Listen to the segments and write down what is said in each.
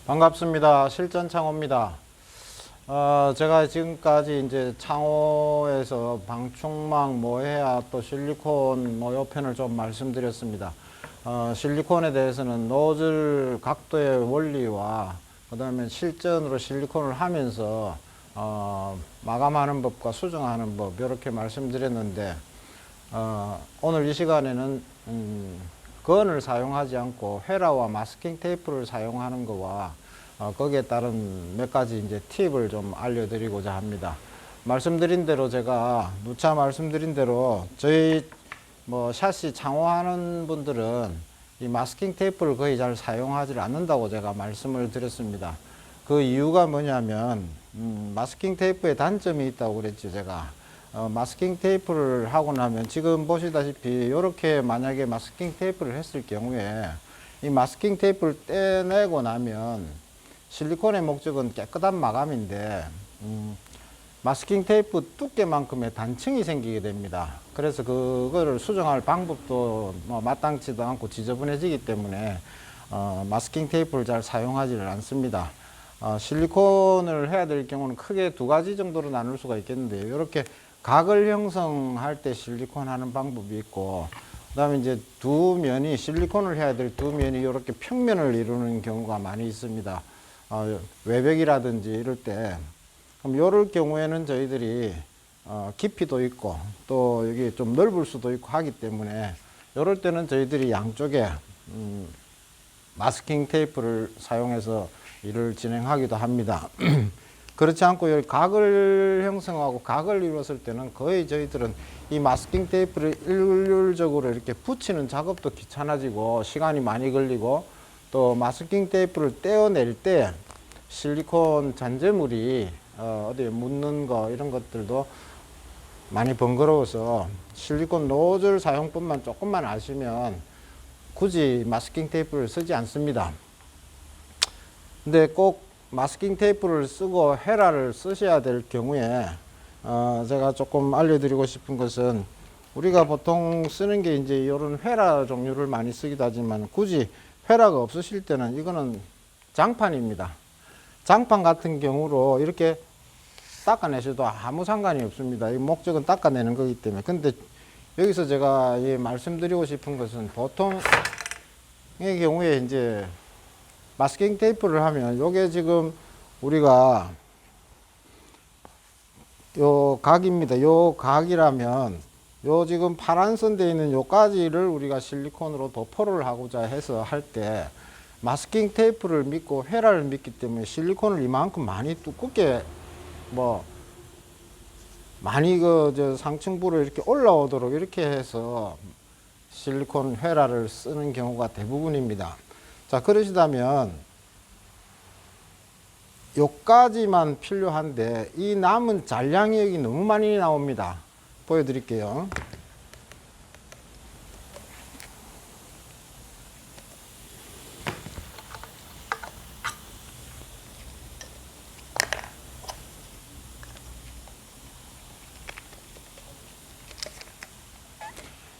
반갑습니다. 실전 창호입니다. 제가 지금까지 이제 창호에서 방충망, 모해야, 또 실리콘 요 편을 좀 말씀드렸습니다. 실리콘에 대해서는 노즐 각도의 원리와 그 다음에 실전으로 실리콘을 하면서 마감하는 법과 수정하는 법 이렇게 말씀드렸는데 오늘 이 시간에는 건을 사용하지 않고 헤라와 마스킹 테이프를 사용하는 것과 거기에 따른 몇 가지 이제 팁을 좀 알려드리고자 합니다. 말씀드린 대로 제가 누차 말씀드린 대로 저희 샤시 창호하는 분들은 이 마스킹 테이프를 거의 잘 사용하지 않는다고 제가 말씀을 드렸습니다. 그 이유가 뭐냐면 마스킹 테이프의 단점이 있다고 그랬죠. 제가 마스킹 테이프를 하고 나면 지금 보시다시피 이렇게 만약에 마스킹 테이프를 했을 경우에 이 마스킹 테이프를 떼내고 나면 실리콘의 목적은 깨끗한 마감인데 마스킹 테이프 두께만큼의 단층이 생기게 됩니다. 그래서 그거를 수정할 방법도 마땅치도 않고 지저분해지기 때문에 마스킹 테이프를 잘 사용하지를 않습니다. 실리콘을 해야 될 경우는 크게 두 가지 정도로 나눌 수가 있겠는데요. 이렇게 각을 형성할 때 실리콘 하는 방법이 있고, 그 다음에 이제 두 면이 실리콘을 해야 될 두 면이 이렇게 평면을 이루는 경우가 많이 있습니다. 외벽이라든지 이럴 때, 그럼 이럴 경우에는 저희들이 깊이도 있고 또 여기 좀 넓을 수도 있고 하기 때문에 이럴 때는 저희들이 양쪽에 마스킹 테이프를 사용해서 일을 진행하기도 합니다. 그렇지 않고 여기 각을 형성하고 각을 이루었을 때는 거의 저희들은 이 마스킹 테이프를 일률적으로 이렇게 붙이는 작업도 귀찮아지고 시간이 많이 걸리고, 또 마스킹 테이프를 떼어낼 때 실리콘 잔재물이 어디에 묻는 거 이런 것들도 많이 번거로워서 실리콘 노즐 사용법만 조금만 아시면 굳이 마스킹 테이프를 쓰지 않습니다. 근데 꼭 마스킹 테이프를 쓰고 헤라를 쓰셔야 될 경우에 제가 조금 알려드리고 싶은 것은, 우리가 보통 쓰는 게 이제 이런 헤라 종류를 많이 쓰기도 하지만 굳이 헤라가 없으실 때는 이거는 장판입니다. 장판 같은 경우로 이렇게 닦아내셔도 아무 상관이 없습니다. 이 목적은 닦아내는 거기 때문에. 근데 여기서 제가 말씀드리고 싶은 것은, 보통의 경우에 이제 마스킹 테이프를 하면 요게 지금 우리가 요 각입니다. 요 각이라면 요 지금 파란 선 되어 있는 요까지를 우리가 실리콘으로 도포를 하고자 해서 할 때 마스킹 테이프를 믿고 헤라를 믿기 때문에 실리콘을 이만큼 많이 두껍게 많이 상층부로 이렇게 올라오도록 이렇게 해서 실리콘 헤라를 쓰는 경우가 대부분입니다. 자, 그러시다면 요까지만 필요한데 이 남은 잔량이 여기 너무 많이 나옵니다. 보여드릴게요.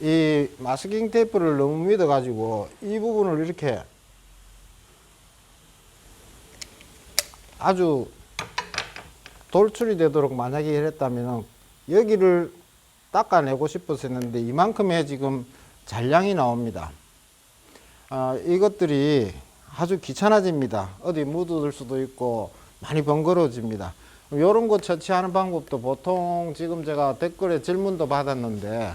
이 마스킹 테이프를 너무 믿어 가지고 이 부분을 이렇게 아주 돌출이 되도록 만약에 이랬다면 여기를 닦아내고 싶어서 했는데 이만큼의 지금 잔량이 나옵니다. 이것들이 아주 귀찮아집니다. 어디 묻을 수도 있고 많이 번거로워집니다. 이런 거 처치하는 방법도 보통 지금 제가 댓글에 질문도 받았는데,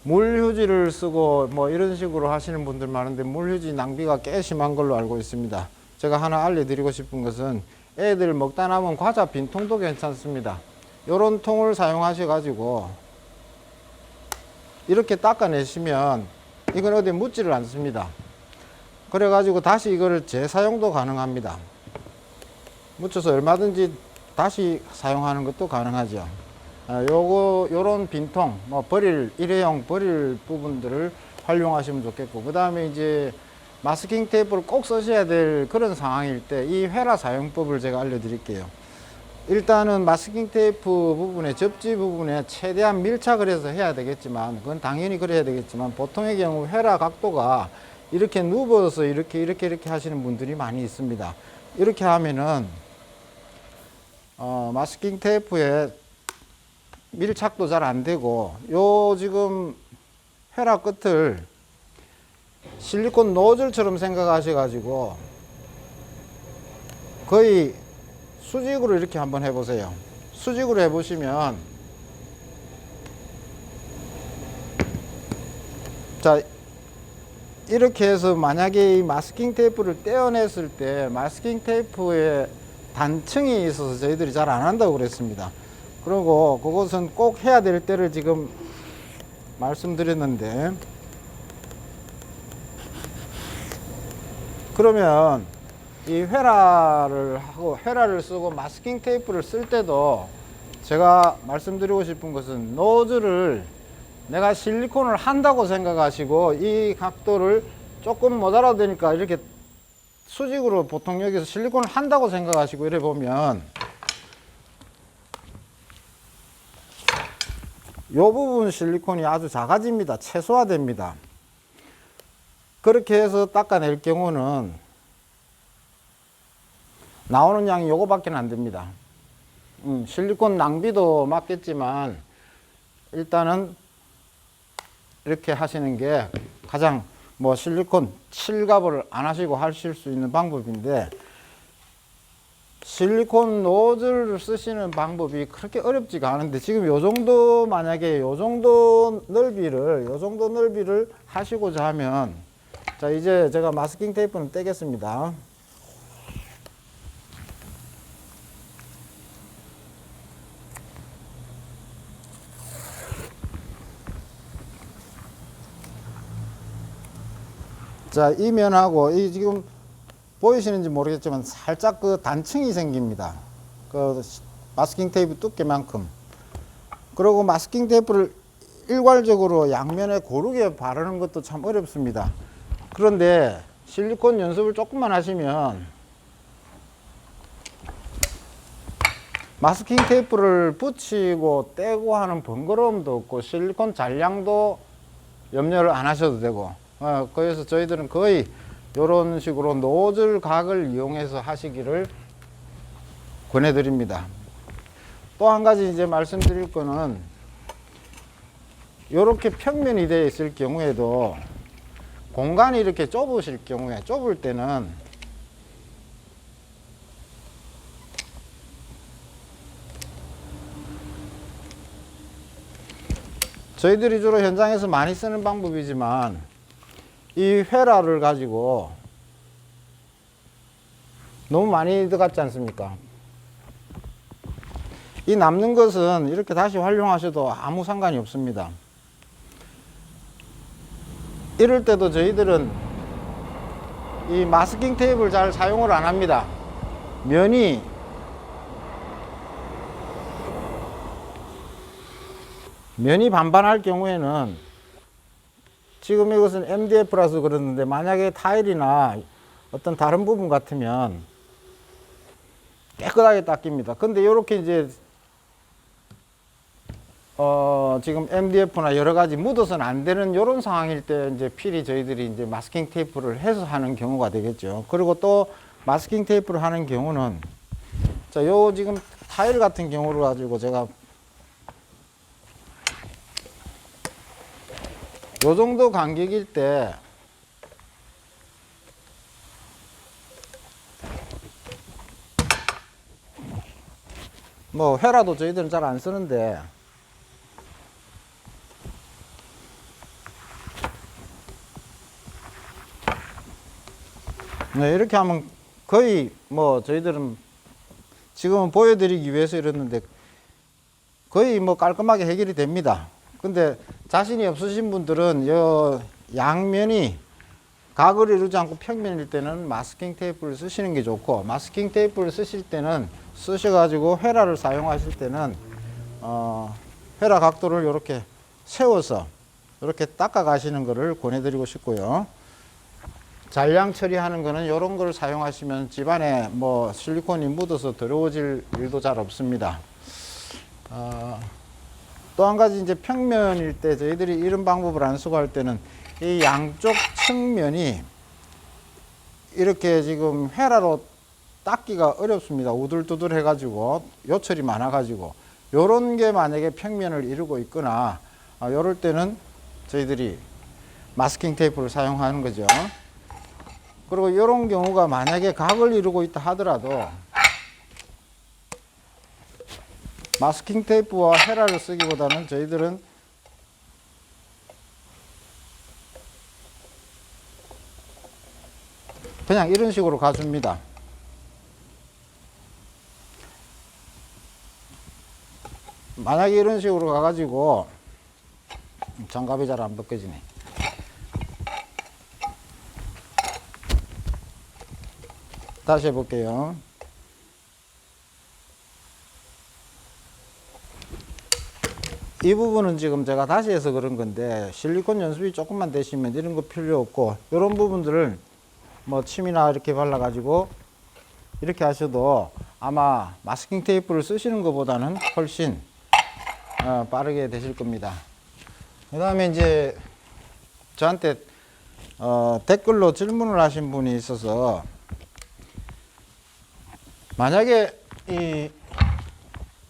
물휴지를 쓰고 이런 식으로 하시는 분들 많은데 물휴지 낭비가 꽤 심한 걸로 알고 있습니다. 제가 하나 알려드리고 싶은 것은, 애들 먹다 남은 과자 빈통도 괜찮습니다. 요런 통을 사용하셔 가지고 이렇게 닦아내시면 이건 어디 묻지를 않습니다. 그래 가지고 다시 이거를 재사용도 가능합니다. 묻혀서 얼마든지 다시 사용하는 것도 가능하죠. 요런 빈통, 일회용 버릴 부분들을 활용하시면 좋겠고, 그 다음에 이제 마스킹 테이프를 꼭 쓰셔야 될 그런 상황일 때 이 헤라 사용법을 제가 알려드릴게요. 일단은 마스킹 테이프 부분에, 접지 부분에 최대한 밀착을 해서 해야 되겠지만, 그건 당연히 그래야 되겠지만, 보통의 경우 헤라 각도가 이렇게 누워서 이렇게 하시는 분들이 많이 있습니다. 이렇게 하면은 마스킹 테이프에 밀착도 잘 안 되고, 요 지금 헤라 끝을 실리콘 노즐처럼 생각하셔 가지고 거의 수직으로 이렇게 한번 해보세요. 수직으로 해보시면, 자, 이렇게 해서 만약에 이 마스킹 테이프를 떼어냈을 때 마스킹 테이프에 단층이 있어서 저희들이 잘 안 한다고 그랬습니다. 그리고 그것은 꼭 해야 될 때를 지금 말씀드렸는데, 그러면 이 헤라를 쓰고 마스킹 테이프를 쓸 때도 제가 말씀드리고 싶은 것은, 노즐을 내가 실리콘을 한다고 생각하시고 이 각도를 조금 모자라도 되니까 이렇게 수직으로, 보통 여기서 실리콘을 한다고 생각하시고 이래 보면 이 부분 실리콘이 아주 작아집니다. 최소화됩니다. 그렇게 해서 닦아낼 경우는 나오는 양이 요거밖에 안 됩니다. 실리콘 낭비도 맞겠지만 일단은 이렇게 하시는 게 가장 실리콘 칠갑을 안 하시고 하실 수 있는 방법인데, 실리콘 노즐을 쓰시는 방법이 그렇게 어렵지가 않은데, 지금 요 정도, 만약에 요 정도 넓이를 하시고자 하면, 자, 이제 제가 마스킹 테이프는 떼겠습니다. 자, 이 면하고, 이 지금 보이시는지 모르겠지만 살짝 그 단층이 생깁니다. 그 마스킹 테이프 두께만큼. 그리고 마스킹 테이프를 일괄적으로 양면에 고르게 바르는 것도 참 어렵습니다. 그런데 실리콘 연습을 조금만 하시면 마스킹 테이프를 붙이고 떼고 하는 번거로움도 없고, 실리콘 잔량도 염려를 안 하셔도 되고, 그래서 저희들은 거의 이런 식으로 노즐 각을 이용해서 하시기를 권해드립니다. 또 한 가지 이제 말씀드릴 거는, 이렇게 평면이 되어 있을 경우에도 공간이 이렇게 좁으실 경우에, 좁을 때는 저희들이 주로 현장에서 많이 쓰는 방법이지만, 이 헤라를 가지고 너무 많이 들어갔지 않습니까? 이 남는 것은 이렇게 다시 활용하셔도 아무 상관이 없습니다. 이럴 때도 저희들은 이 마스킹 테이프를 잘 사용을 안 합니다. 면이 반반할 경우에는, 지금 이것은 MDF라서 그러는데 만약에 타일이나 어떤 다른 부분 같으면 깨끗하게 닦입니다. 근데 이렇게 이제 지금 MDF나 여러 가지 묻어서는 안 되는 이런 상황일 때 이제 필히 저희들이 이제 마스킹 테이프를 해서 하는 경우가 되겠죠. 그리고 또 마스킹 테이프를 하는 경우는, 자, 요 지금 타일 같은 경우를 가지고 제가 요 정도 간격일 때 헤라도 저희들은 잘 안 쓰는데, 네, 이렇게 하면 거의 저희들은 지금은 보여드리기 위해서 이랬는데 거의 깔끔하게 해결이 됩니다. 근데 자신이 없으신 분들은 요 양면이 각을 이루지 않고 평면일 때는 마스킹 테이프를 쓰시는 게 좋고, 마스킹 테이프를 쓰실 때는 쓰셔가지고 헤라를 사용하실 때는 헤라 각도를 이렇게 세워서 이렇게 닦아 가시는 것을 권해드리고 싶고요. 잔량 처리하는 거는 이런 걸 사용하시면 집안에 실리콘이 묻어서 더러워질 일도 잘 없습니다. 또 한 가지, 이제 평면일 때 저희들이 이런 방법을 안 쓰고 할 때는 이 양쪽 측면이 이렇게 지금 헤라로 닦기가 어렵습니다. 우둘두둘 해가지고 요철이 많아가지고 요런 게 만약에 평면을 이루고 있거나 요럴 때는 저희들이 마스킹 테이프를 사용하는 거죠. 그리고 요런 경우가 만약에 각을 이루고 있다 하더라도 마스킹 테이프와 헤라를 쓰기보다는 저희들은 그냥 이런 식으로 가줍니다. 만약에 이런 식으로 가가지고 장갑이 잘 안 벗겨지네. 다시 해볼게요. 이 부분은 지금 제가 다시 해서 그런 건데 실리콘 연습이 조금만 되시면 이런 거 필요 없고 이런 부분들을 뭐 침이나 이렇게 발라 가지고 이렇게 하셔도 아마 마스킹 테이프를 쓰시는 것보다는 훨씬 빠르게 되실 겁니다. 그 다음에 이제 저한테 댓글로 질문을 하신 분이 있어서 만약에 이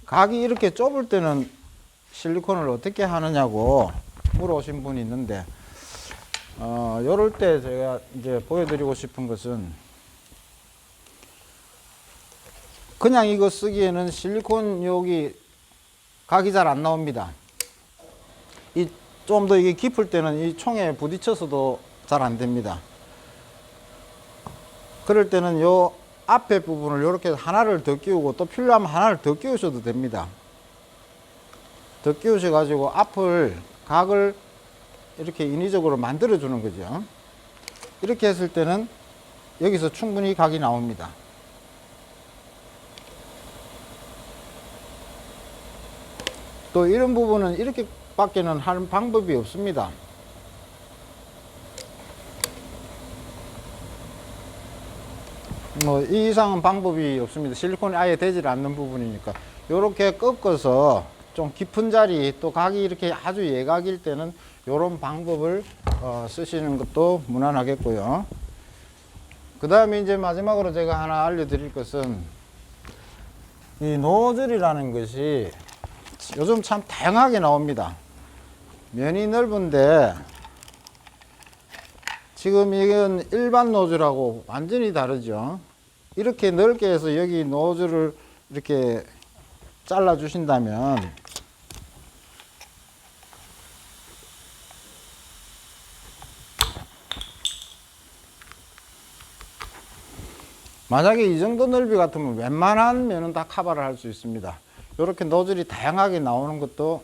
각이 이렇게 좁을 때는 실리콘을 어떻게 하느냐고 물어오신 분이 있는데 요럴 때 제가 이제 보여드리고 싶은 것은 그냥 이거 쓰기에는 실리콘 여기 각이 잘 안 나옵니다. 좀 더 이게 깊을 때는 이 총에 부딪혀서도 잘 안 됩니다. 그럴 때는 요 앞에 부분을 이렇게 하나를 더 끼우고 또 필요하면 하나를 더 끼우셔도 됩니다. 더 끼우셔 가지고 앞을 각을 이렇게 인위적으로 만들어 주는 거죠. 이렇게 했을 때는 여기서 충분히 각이 나옵니다. 또 이런 부분은 이렇게 밖에는 하는 방법이 없습니다. 뭐 이 이상은 방법이 없습니다. 실리콘이 아예 되질 않는 부분이니까 이렇게 꺾어서 좀 깊은 자리 또 각이 이렇게 아주 예각일 때는 이런 방법을 쓰시는 것도 무난하겠고요. 그 다음에 이제 마지막으로 제가 하나 알려드릴 것은 이 노즐이라는 것이 요즘 참 다양하게 나옵니다. 면이 넓은데 지금 이건 일반 노즐하고 완전히 다르죠. 이렇게 넓게 해서 여기 노즐을 이렇게 잘라 주신다면 만약에 이 정도 넓이 같으면 웬만한 면은 다 커버를 할 수 있습니다. 이렇게 노즐이 다양하게 나오는 것도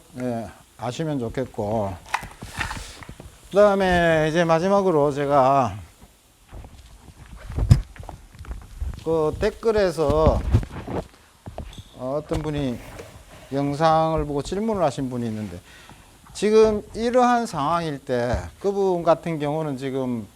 아시면 좋겠고, 그 다음에 이제 마지막으로 제가 그 댓글에서 어떤 분이 영상을 보고 질문을 하신 분이 있는데 지금 이러한 상황일 때 그분 같은 경우는 지금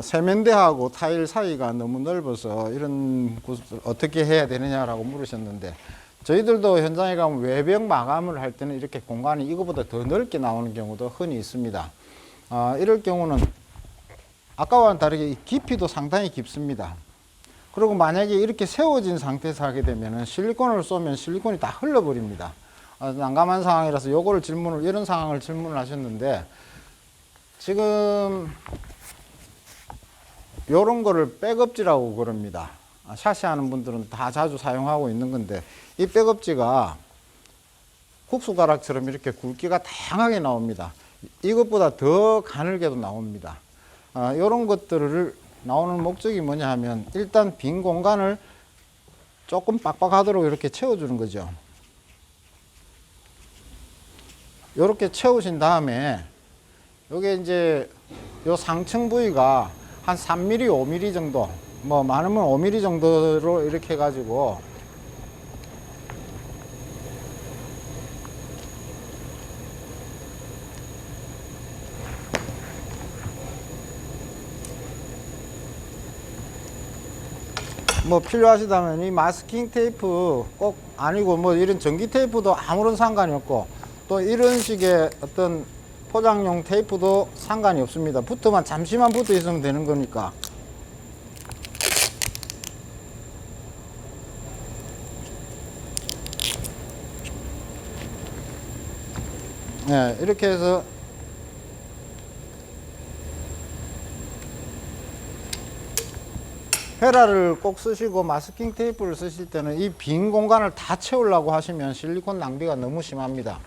세면대하고 타일 사이가 너무 넓어서 이런 곳을 어떻게 해야 되느냐라고 물으셨는데 저희들도 현장에 가면 외벽 마감을 할 때는 이렇게 공간이 이거보다 더 넓게 나오는 경우도 흔히 있습니다. 이럴 경우는 아까와는 다르게 깊이도 상당히 깊습니다. 그리고 만약에 이렇게 세워진 상태에서 하게 되면 실리콘을 쏘면 실리콘이 다 흘러버립니다. 난감한 상황이라서 요거를 이런 상황을 질문을 하셨는데 지금 요런 거를 백업지라고 그럽니다. 샤시하는 분들은 다 자주 사용하고 있는 건데 이 백업지가 국수가락처럼 이렇게 굵기가 다양하게 나옵니다. 이것보다 더 가늘게도 나옵니다. 이런 것들을 나오는 목적이 뭐냐 하면 일단 빈 공간을 조금 빡빡하도록 이렇게 채워주는 거죠. 이렇게 채우신 다음에 요게 이제 요 상층 부위가 한 3mm, 5mm 정도, 뭐 많으면 5mm 정도로 이렇게 해가지고 뭐 필요하시다면 이 마스킹 테이프 꼭 아니고 뭐 이런 전기 테이프도 아무런 상관이 없고 또 이런 식의 어떤 포장용 테이프도 상관이 없습니다. 붙으면 잠시만 붙어 있으면 되는 거니까. 네, 이렇게 해서 헤라를 꼭 쓰시고 마스킹 테이프를 쓰실 때는 이 빈 공간을 다 채우려고 하시면 실리콘 낭비가 너무 심합니다.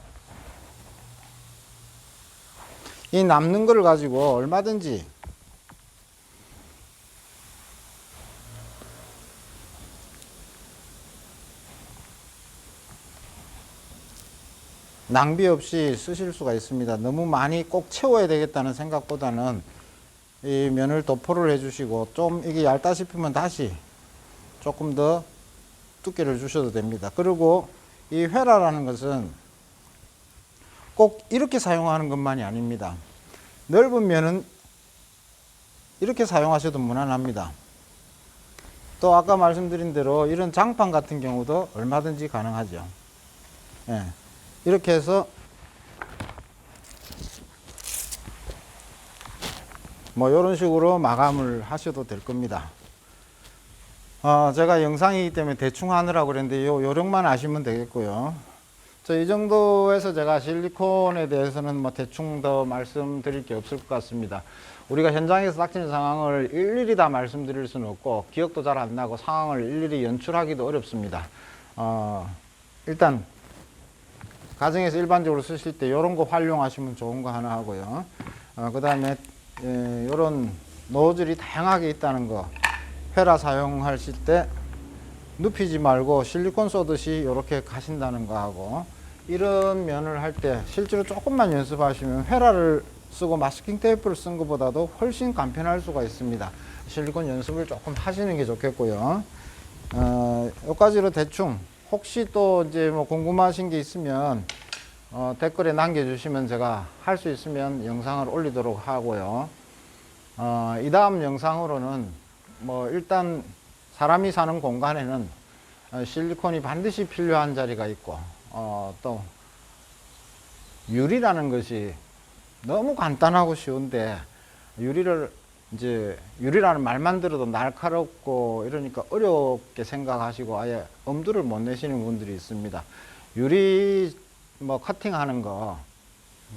이 남는 걸 가지고 얼마든지 낭비 없이 쓰실 수가 있습니다. 너무 많이 꼭 채워야 되겠다는 생각보다는 이 면을 도포를 해주시고 좀 이게 얇다 싶으면 다시 조금 더 두께를 주셔도 됩니다. 그리고 이 회라라는 것은 꼭 이렇게 사용하는 것만이 아닙니다. 넓은 면은 이렇게 사용하셔도 무난합니다. 또 아까 말씀드린 대로 이런 장판 같은 경우도 얼마든지 가능하죠. 예. 이렇게 해서 뭐 이런 식으로 마감을 하셔도 될 겁니다. 제가 영상이기 때문에 대충 하느라고 그랬는데 요 요령만 아시면 되겠고요. 이 정도에서 제가 실리콘에 대해서는 뭐 대충 더 말씀드릴 게 없을 것 같습니다. 우리가 현장에서 닥치는 상황을 일일이 다 말씀드릴 수는 없고 기억도 잘 안 나고 상황을 일일이 연출하기도 어렵습니다. 일단 가정에서 일반적으로 쓰실 때 이런 거 활용하시면 좋은 거 하나 하고요. 그 다음에 이런 노즐이 다양하게 있다는 거, 회라 사용하실 때 눕히지 말고 실리콘 쏘듯이 이렇게 가신다는 거 하고, 이런 면을 할 때 실제로 조금만 연습하시면 회라를 쓰고 마스킹 테이프를 쓴 것보다도 훨씬 간편할 수가 있습니다. 실리콘 연습을 조금 하시는 게 좋겠고요. 여기까지로 대충 혹시 또 이제 뭐 궁금하신 게 있으면 댓글에 남겨주시면 제가 할 수 있으면 영상을 올리도록 하고요. 이 다음 영상으로는 뭐 일단 사람이 사는 공간에는 실리콘이 반드시 필요한 자리가 있고, 또 유리라는 것이 너무 간단하고 쉬운데 유리라는 말만 들어도 날카롭고 이러니까 어렵게 생각하시고 아예 엄두를 못 내시는 분들이 있습니다. 유리 뭐 커팅하는 거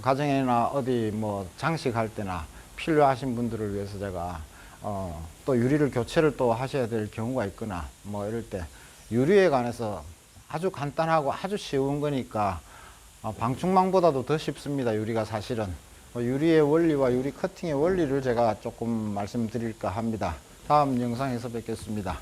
가정이나 어디 뭐 장식할 때나 필요하신 분들을 위해서 제가 또 유리를 교체를 또 하셔야 될 경우가 있거나 뭐 이럴 때 유리에 관해서 아주 간단하고 아주 쉬운 거니까 방충망보다도 더 쉽습니다. 유리가 사실은 유리의 원리와 유리 커팅의 원리를 제가 조금 말씀드릴까 합니다. 다음 영상에서 뵙겠습니다.